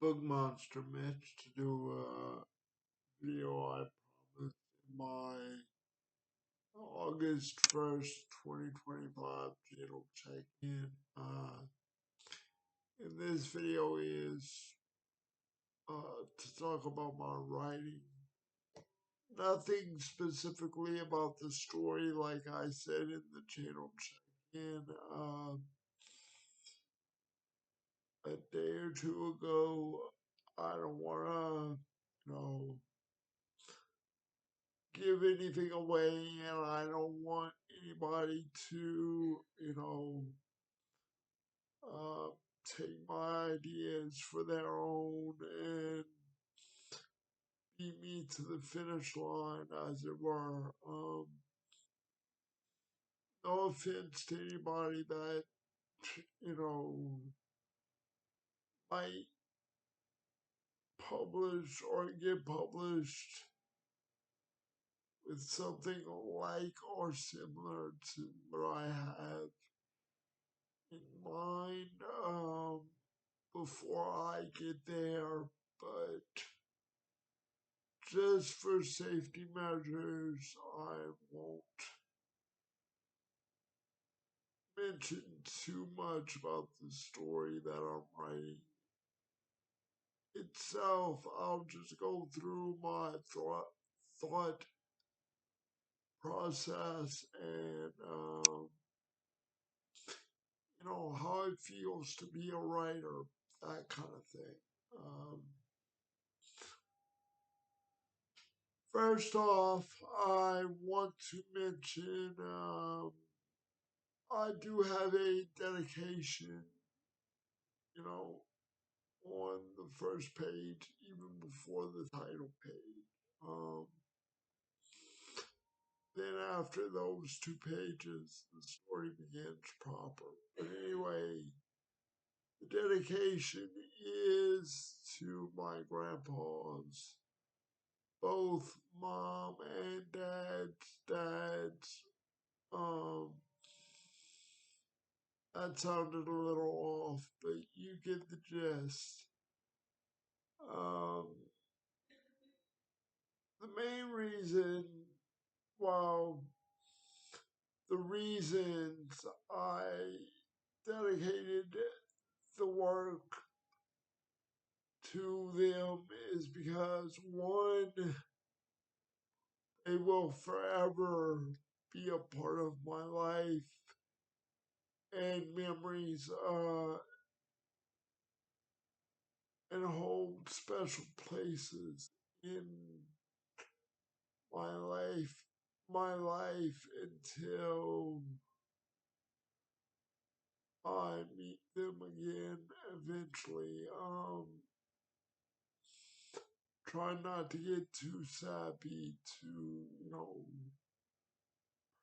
Book Monster Mitch to do a video I promised in my August 1st, 2025 channel check-in. And this video is to talk about my writing. Nothing specifically about the story, like I said in the channel check-in. A day or two ago, I don't want to, give anything away, and I don't want anybody to, uh, take my ideas for their own and beat me to the finish line, as it were. No offense to anybody that, you know, might publish or get published with something like or similar to what I have in mind before I get there, but just for safety measures, I won't mention too much about the story that I'm writing itself. I'll just go through my thought process and how it feels to be a writer, that kind of thing. First off, I want to mention I do have a dedication, on the first page, even before the title page. Then after those two pages, the story begins proper. But anyway, the dedication is to my grandpas, both mom and dad's. That sounded a little off, but you get the gist. Um, the main reason, well, the reasons I dedicated the work to them is because one, they will forever be a part of my life and memories, and hold special places in my life until I meet them again eventually. Try not to get too sappy, too,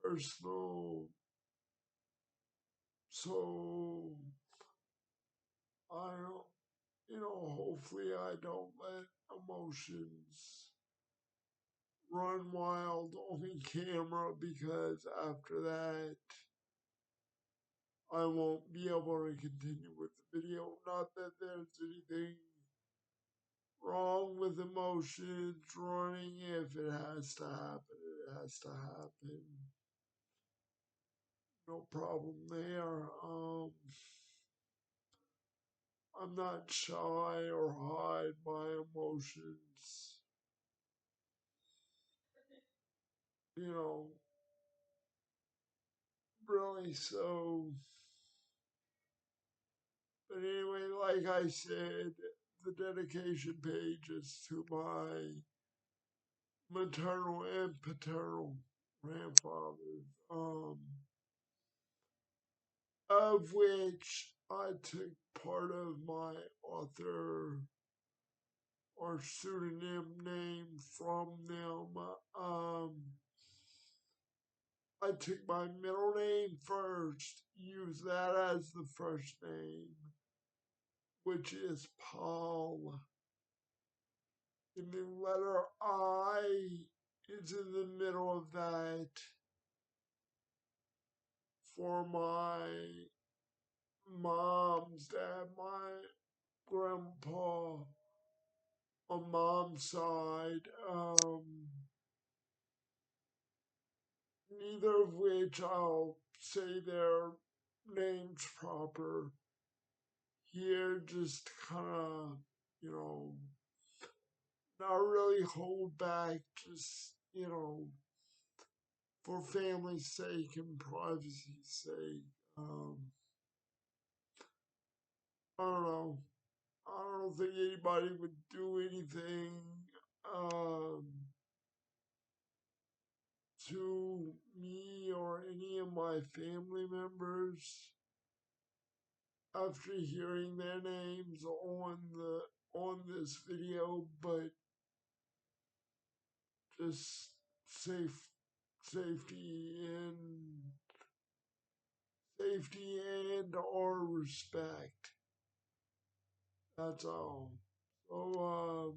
personal. So I don't, hopefully I don't let emotions run wild on camera, because after that I won't be able to continue with the video. Not that there's anything wrong with emotions running. If it has to happen, it has to happen. No problem there. I'm not shy or hide my emotions. You know, really. So, but anyway, like I said, the dedication page is to my maternal and paternal grandfathers, of which I took part of my author or pseudonym name from them. I took my middle name first, used that as the first name, which is Paul. And the letter I is in the middle of that for my mom's dad. My grandpa on mom's side, neither of which I'll say their names proper here, just kind of, you know, not really hold back, just, you know, for family's sake and privacy's sake. I don't know. I don't think anybody would do anything um, to me or any of my family members after hearing their names on this video, but just safety and safety and or respect. That's all. So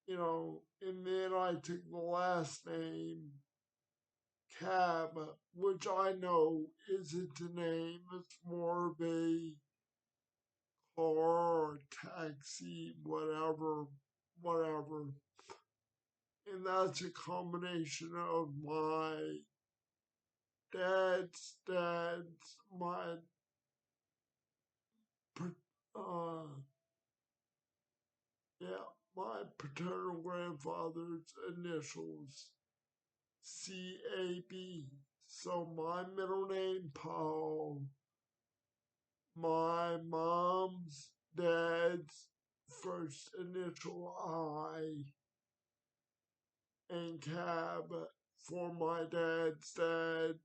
you know, and then I took the last name Cab, which I know isn't a name, it's more of a car or taxi, whatever. And that's a combination of my dad's, uh, yeah, my paternal grandfather's initials, CAB. So my middle name, Paul, my mom's dad's first initial I, and Cab for my dad's dad,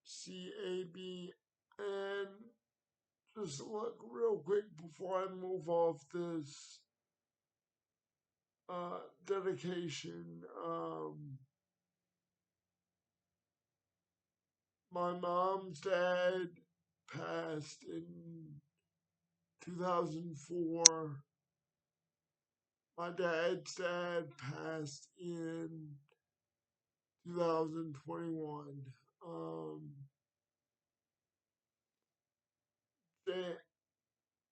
CAB. And just look real quick before I move off this dedication. My mom's dad passed in 2004. My dad's dad passed in 2021. Um,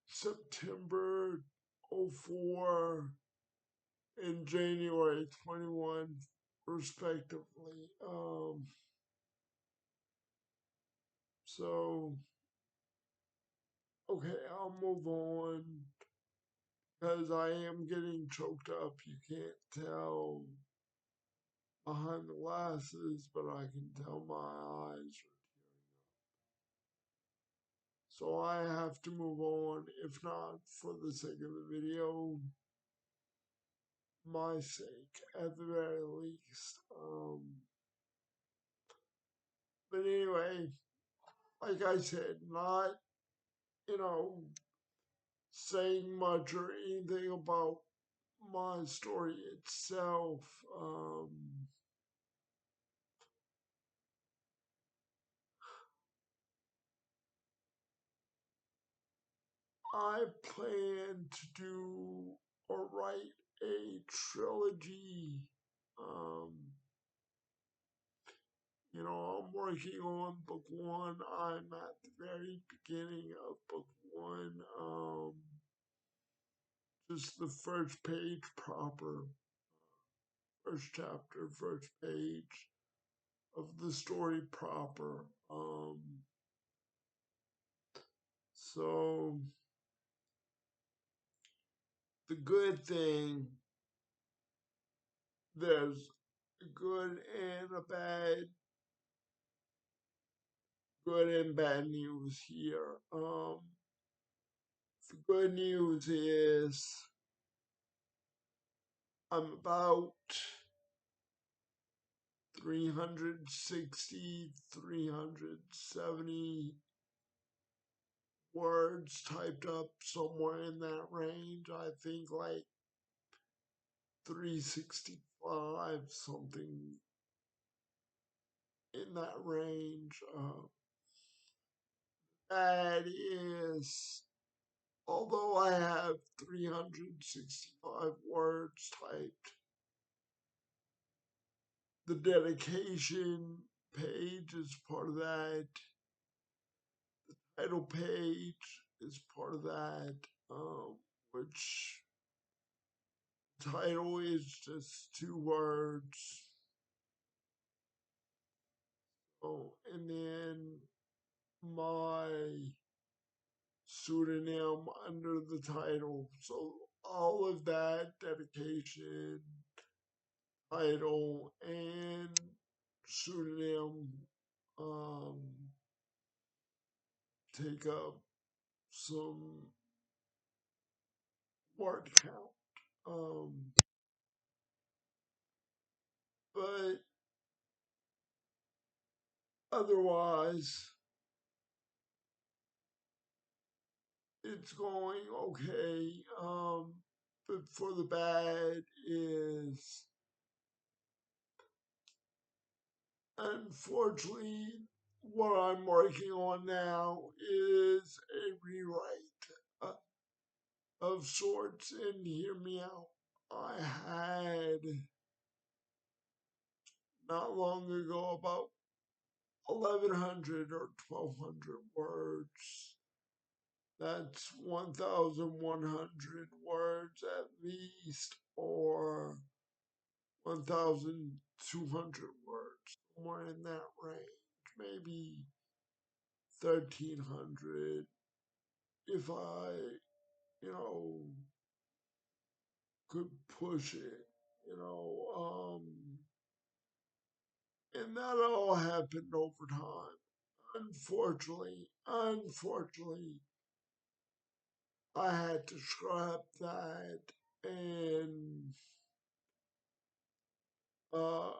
September '04 and January 21, respectively. So, okay, I'll move on because I am getting choked up. You can't tell behind the glasses, but I can tell my eyes are tearing up. So I have to move on, if not for the sake of the video, my sake at the very least. But anyway, like I said, not, you know, saying much or anything about my story itself. Um, I plan to do or write a trilogy. Um, you know, I'm working on book one. I'm at the very beginning of book one. Just the first page proper, first chapter, first page of the story proper. So the good thing, there's a good and a bad, good and bad news here. The good news is I'm about 360, 370 words typed up somewhere in that range. I think like 365, something in that range. That is, although I have 365 words typed, the dedication page is part of that. title page is part of that, which title is just 2 words. Oh, and then my pseudonym under the title. So all of that dedication, title, and pseudonym um, take up some word count. Um, but otherwise, it's going okay. But for the bad is, unfortunately, what I'm working on now is a rewrite of sorts. And hear me out. I had not long ago about 1,100 or 1,200 words. That's 1,100 words at least, or 1,200 words, somewhere in that range, maybe 1,300 if I, you know, could push it, you know, and that all happened over time. Unfortunately, I had to scrap that and uh,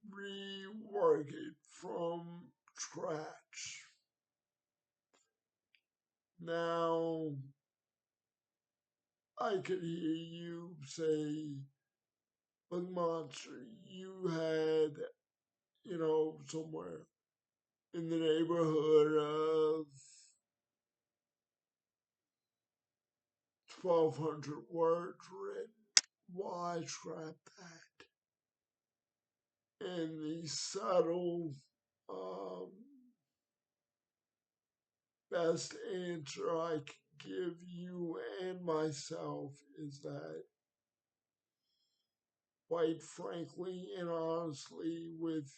rework it from scratch. Now, I could hear you say, Bug Monster, you had, you know, somewhere in the neighborhood of 1,200 words written. Why scrap that? And the subtle, um, best answer I can give you and myself is that, quite frankly and honestly, with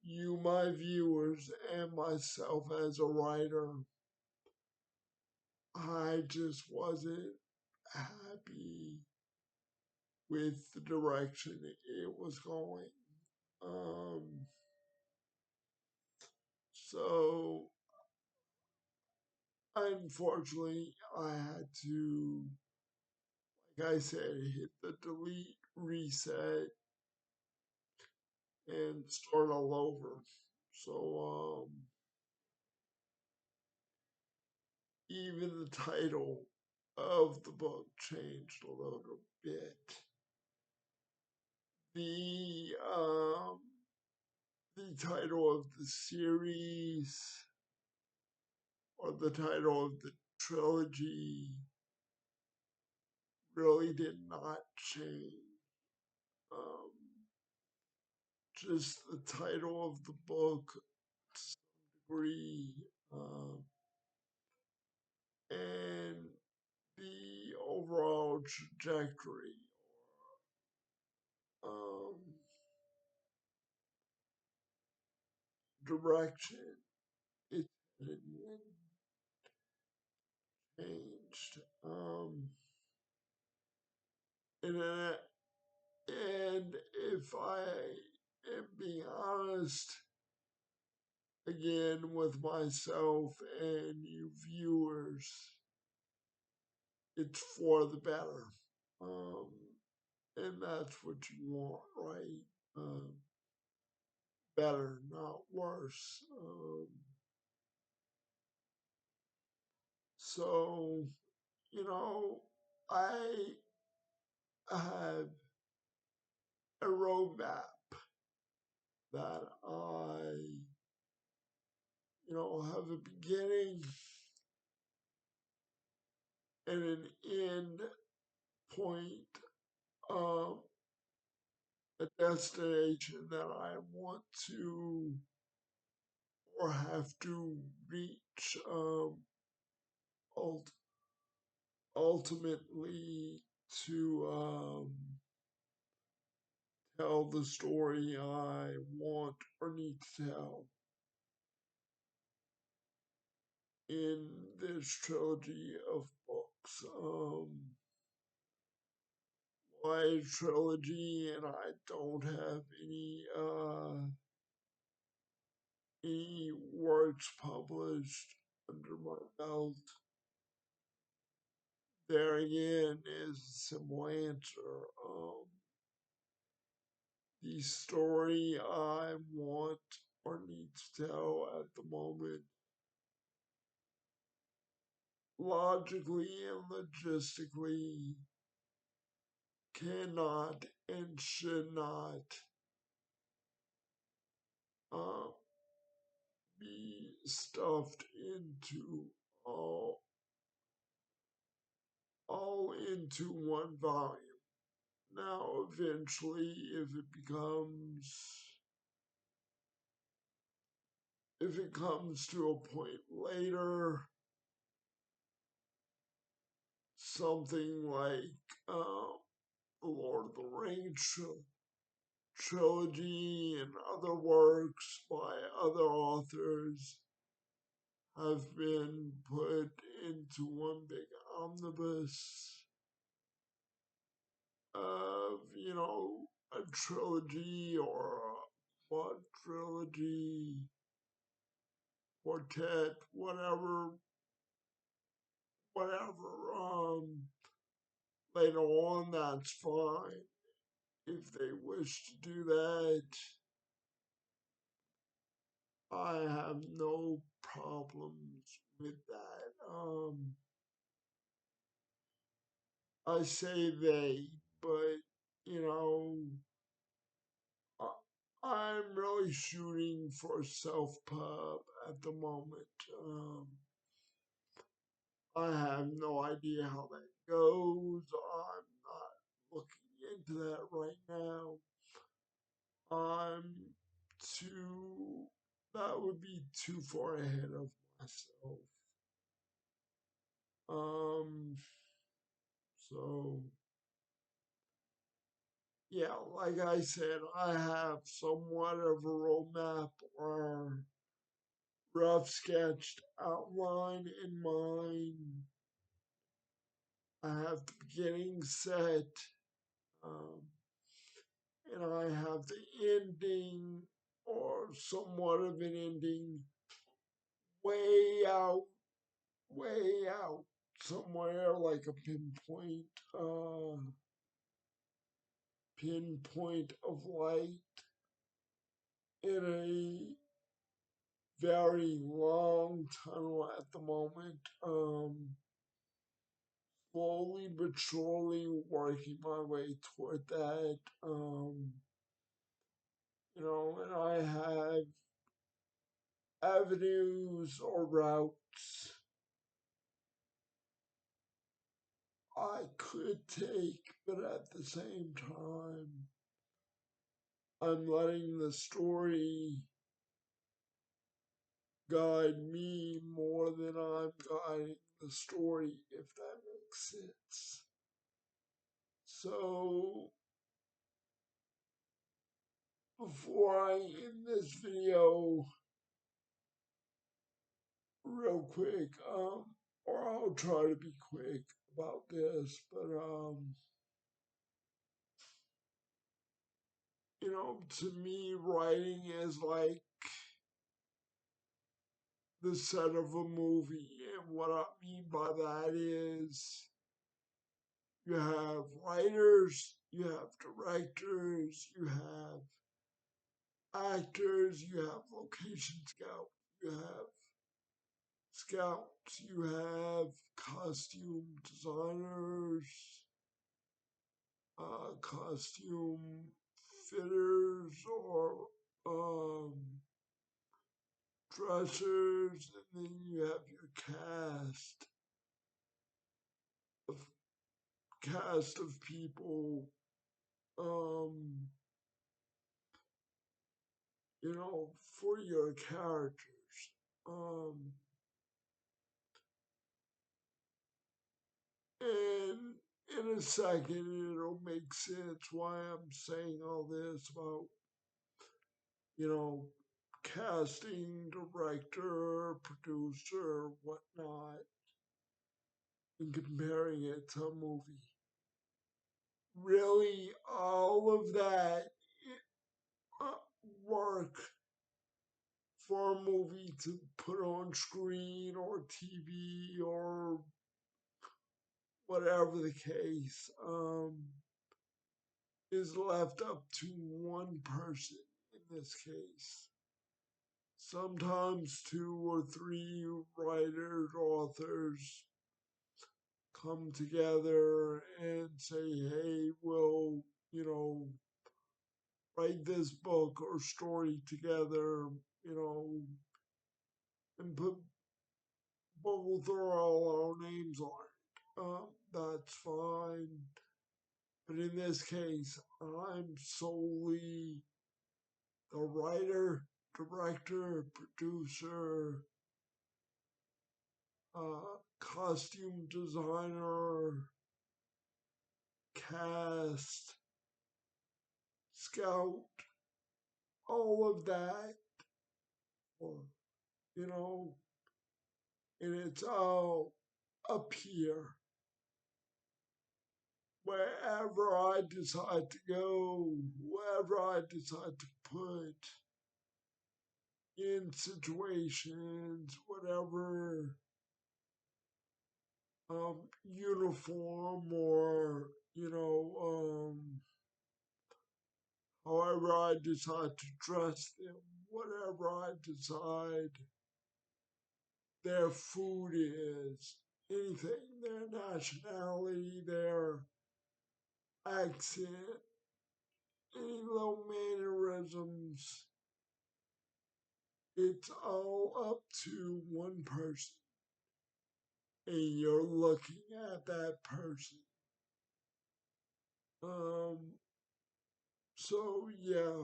you, my viewers, and myself as a writer, I just wasn't happy with the direction it was going. Um, so, unfortunately, I had to, like I said, hit the delete, reset, and start all over. So, even the title of the book changed a little bit. The the title of the series or the title of the trilogy really did not change. Um, just the title of the book to some degree, and the overall trajectory, um, direction it's headed in changed. And and if I am being honest again with myself and you viewers, it's for the better. Um, and that's what you want, right? Um, Better, not worse. So, you know, I have a roadmap that have a beginning and an end point, um, a destination that I want to or have to reach ult- ultimately to tell the story I want or need to tell in this trilogy of books. My trilogy, and I don't have any works published under my belt. There again is a simple answer. The story I want or need to tell at the moment, logically and logistically, cannot and should not uh, be stuffed into all into one volume. Now, eventually, if it comes to a point later, something like the Lord of the Rings trilogy and other works by other authors have been put into one big omnibus of, a trilogy or a quadrilogy, quartet, whatever. Later on, that's fine. If they wish to do that, I have no problems with that. I say they, but you know, I'm really shooting for self-pub at the moment. I have no idea how that goes. I'm not looking into that right now. I'm too, that would be too far ahead of myself. Um, so yeah, like I said, I have somewhat of a roadmap or rough sketched outline in mind. I have the beginning set, um, and I have the ending or somewhat of an ending way out, way out somewhere like a pinpoint of light in a very long tunnel at the moment. Slowly but surely working my way toward that. And I have avenues or routes I could take, but at the same time, I'm letting the story guide me more than I'm guiding the story, if that makes sense. So, before I end this video, real quick, or I'll try to be quick about this, but, to me, writing is like the set of a movie. And what I mean by that is you have writers, you have directors, you have actors, you have location scouts, you have costume designers, costume fitters, or um, dressers, and then you have your of cast of people, um, for your characters. Um, and in a second, it'll make sense why I'm saying all this about, you know, casting, director, producer, whatnot, and comparing it to a movie. Really, all of that uh, work for a movie to put on screen or TV or whatever the case, is left up to one person in this case. Sometimes two or three writers, authors come together and say, hey, we'll, you know, write this book or story together, you know, and put both or all our names on it. That's fine. But in this case, I'm solely the writer, director, producer, costume designer, cast, scout, all of that, or, you know, and it's all up here. Wherever I decide to go, wherever I decide to put in situations, whatever uniform or, you know, however I decide to dress them, whatever I decide their food is, anything, their nationality, their accent, any little mannerisms, it's all up to one person. And you're looking at that person. Um, so yeah,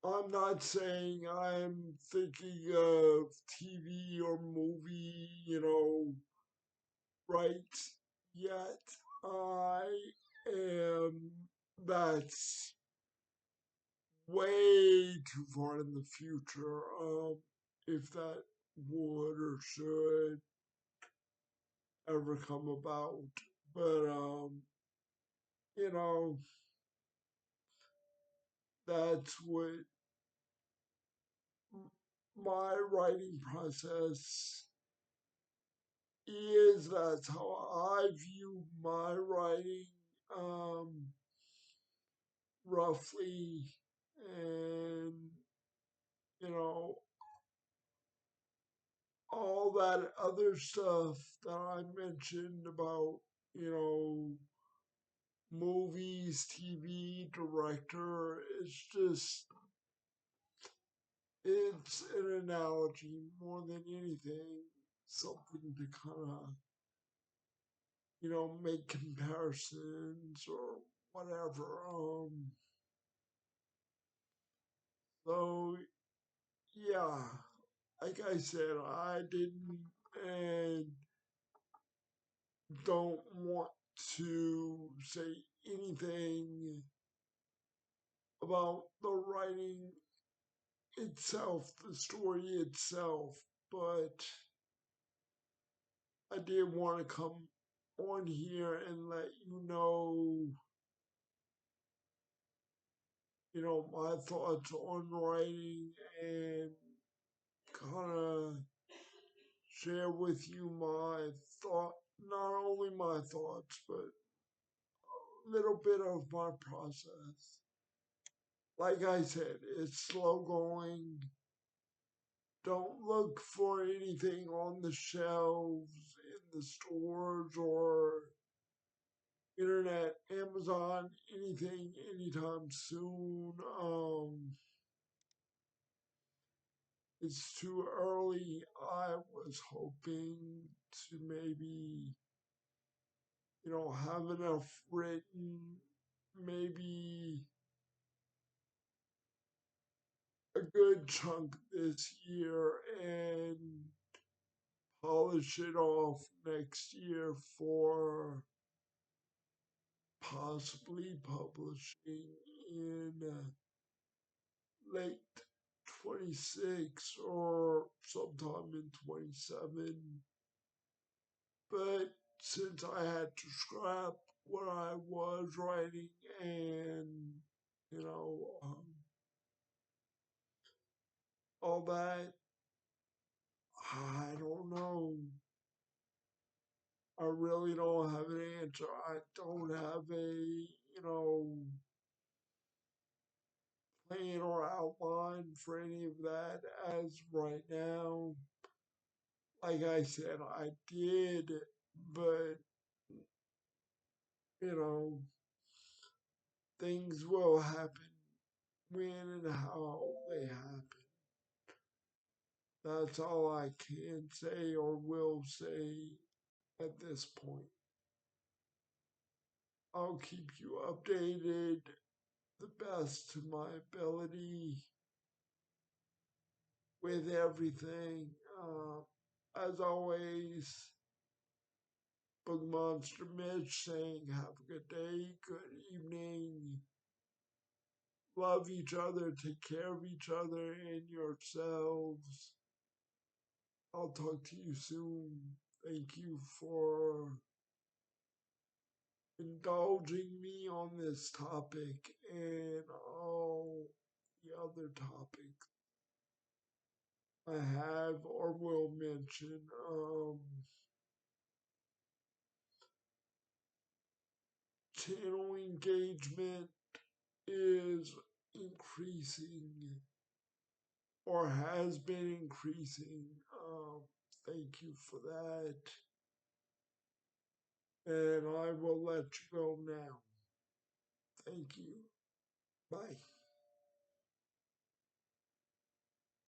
I'm not saying I'm thinking of TV or movie, you know, right yet. I am, that's way too far in the future, if that would or should ever come about. But, you know, that's what my writing process is. That's how I view my writing, um, roughly. And, you know, all that other stuff that I mentioned about, you know, movies, TV, director, it's an analogy more than anything, something to kind of, you know, make comparisons or whatever. So yeah, like I said, I didn't and don't want to say anything about the writing itself, the story itself, but I did want to come on here and let you know, my thoughts on writing and kind of share with you my thought, not only my thoughts, but a little bit of my process. Like I said, it's slow going. Don't look for anything on the shelves in the stores or internet, Amazon, anything anytime soon. It's too early. I was hoping to maybe, you know, have enough written, maybe a good chunk this year and polish it off next year for possibly publishing in late 26 or sometime in 27. But since I had to scrap what I was writing and, you know, all that, I don't know. I really don't have an answer. I don't have plan or outline for any of that as right now. Like I said, I did, but, you know, things will happen when and how they happen. That's all I can say or will say at this point. I'll keep you updated the best to my ability with everything. As always, Book Monster Mitch saying, have a good day, good evening. Love each other, take care of each other and yourselves. I'll talk to you soon. Thank you for indulging me on this topic and all the other topics I have or will mention. Channel engagement is increasing or has been increasing. Thank you for that. And I will let you go now. Thank you. Bye.